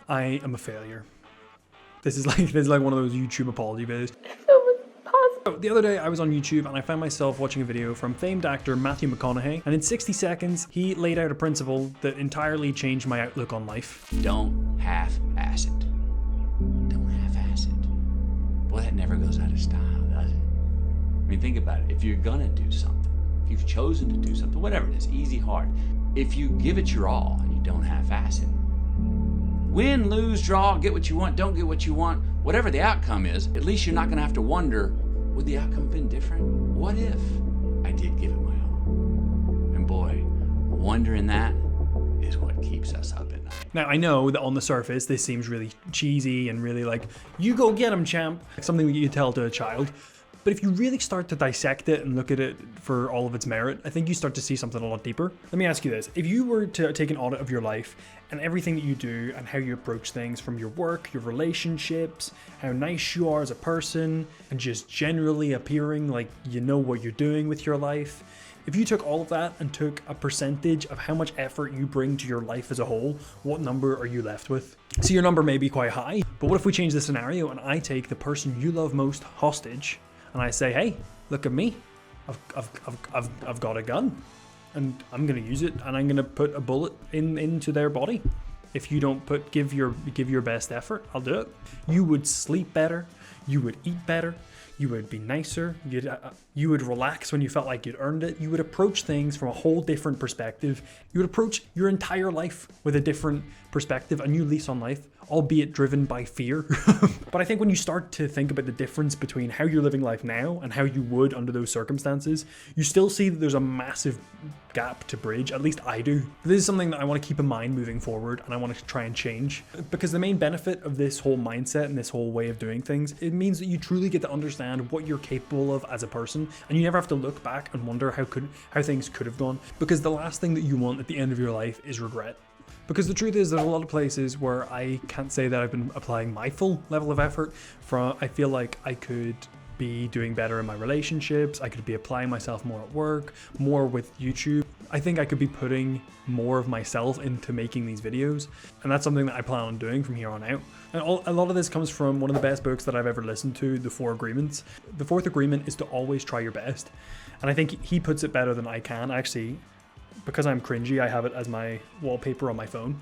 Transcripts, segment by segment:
I am a failure. This is like one of those YouTube apology videos. The other day I was on YouTube and I found myself watching a video from famed actor Matthew McConaughey, and in 60 seconds he laid out a principle that entirely changed my outlook on life. Don't half-ass it. Don't half-ass it. Boy, that never goes out of style, does it? I mean, think about it. If you're gonna do something, if you've chosen to do something, whatever it is, easy, hard, if you give it your all and you don't half-ass it, win, lose, draw, get what you want, don't get what you want, whatever the outcome is, at least you're not gonna have to wonder, would the outcome have been different? What if I did give it my all? And boy, wondering that is what keeps us up at night. Now, I know that on the surface, this seems really cheesy and really like, you go get him, champ, like something that you tell to a child. But if you really start to dissect it and look at it for all of its merit, I think you start to see something a lot deeper. Let me ask you this. If you were to take an audit of your life and everything that you do and how you approach things, from your work, your relationships, how nice you are as a person, and just generally appearing like you know what you're doing with your life, if you took all of that and took a percentage of how much effort you bring to your life as a whole, what number are you left with? So your number may be quite high, but what if we change the scenario and I take the person you love most hostage and I say, hey, look at me, I've got a gun and I'm gonna use it and I'm gonna put a bullet into their body. If you don't give your best effort, I'll do it. You would sleep better, you would eat better, you would be nicer, you would relax when you felt like you'd earned it. You would approach things from a whole different perspective. You would approach your entire life with a different perspective, a new lease on life, albeit driven by fear. But I think when you start to think about the difference between how you're living life now and how you would under those circumstances, you still see that there's a massive gap to bridge. At least I do. This is something that I want to keep in mind moving forward, and I want to try and change, because the main benefit of this whole mindset and this whole way of doing things, it means that you truly get to understand what you're capable of as a person, and you never have to look back and wonder how things could have gone, because the last thing that you want at the end of your life is regret. Because the truth is, there's a lot of places where I can't say that I've been applying my full level of effort. I feel like I could be doing better in my relationships. I could be applying myself more at work, more with YouTube. I think I could be putting more of myself into making these videos. And that's something that I plan on doing from here on out. And a lot of this comes from one of the best books that I've ever listened to, The 4 Agreements. The 4th agreement is to always try your best. And I think he puts it better than I can. Actually, because I'm cringy, I have it as my wallpaper on my phone.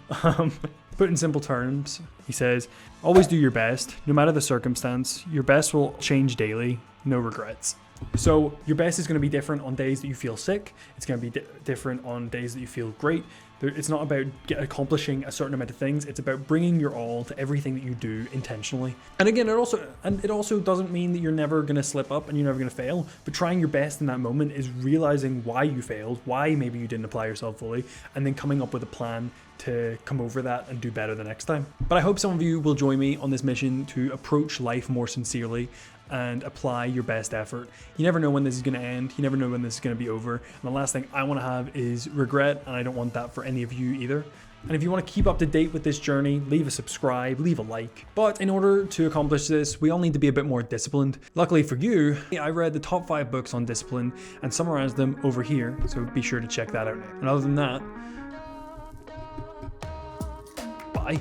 Put in simple terms, he says, always do your best, no matter the circumstance. Your best will change daily, no regrets. So your best is going to be different on days that you feel sick. It's going to be different on days that you feel great. It's not about accomplishing a certain amount of things. It's about bringing your all to everything that you do intentionally. And again, it also doesn't mean that you're never going to slip up and you're never going to fail. But trying your best in that moment is realizing why you failed, why maybe you didn't apply yourself fully, and then coming up with a plan to come over that and do better the next time. But I hope some of you will join me on this mission to approach life more sincerely and apply your best effort. You never know when this is going to end. You never know when this is going to be over. And the last thing I want to have is regret, and I don't want that for any of you either. And if you want to keep up to date with this journey, leave a subscribe, leave a like. But in order to accomplish this, we all need to be a bit more disciplined. Luckily for you, I read the top 5 books on discipline and summarized them over here, so be sure to check that out. And other than that, bye.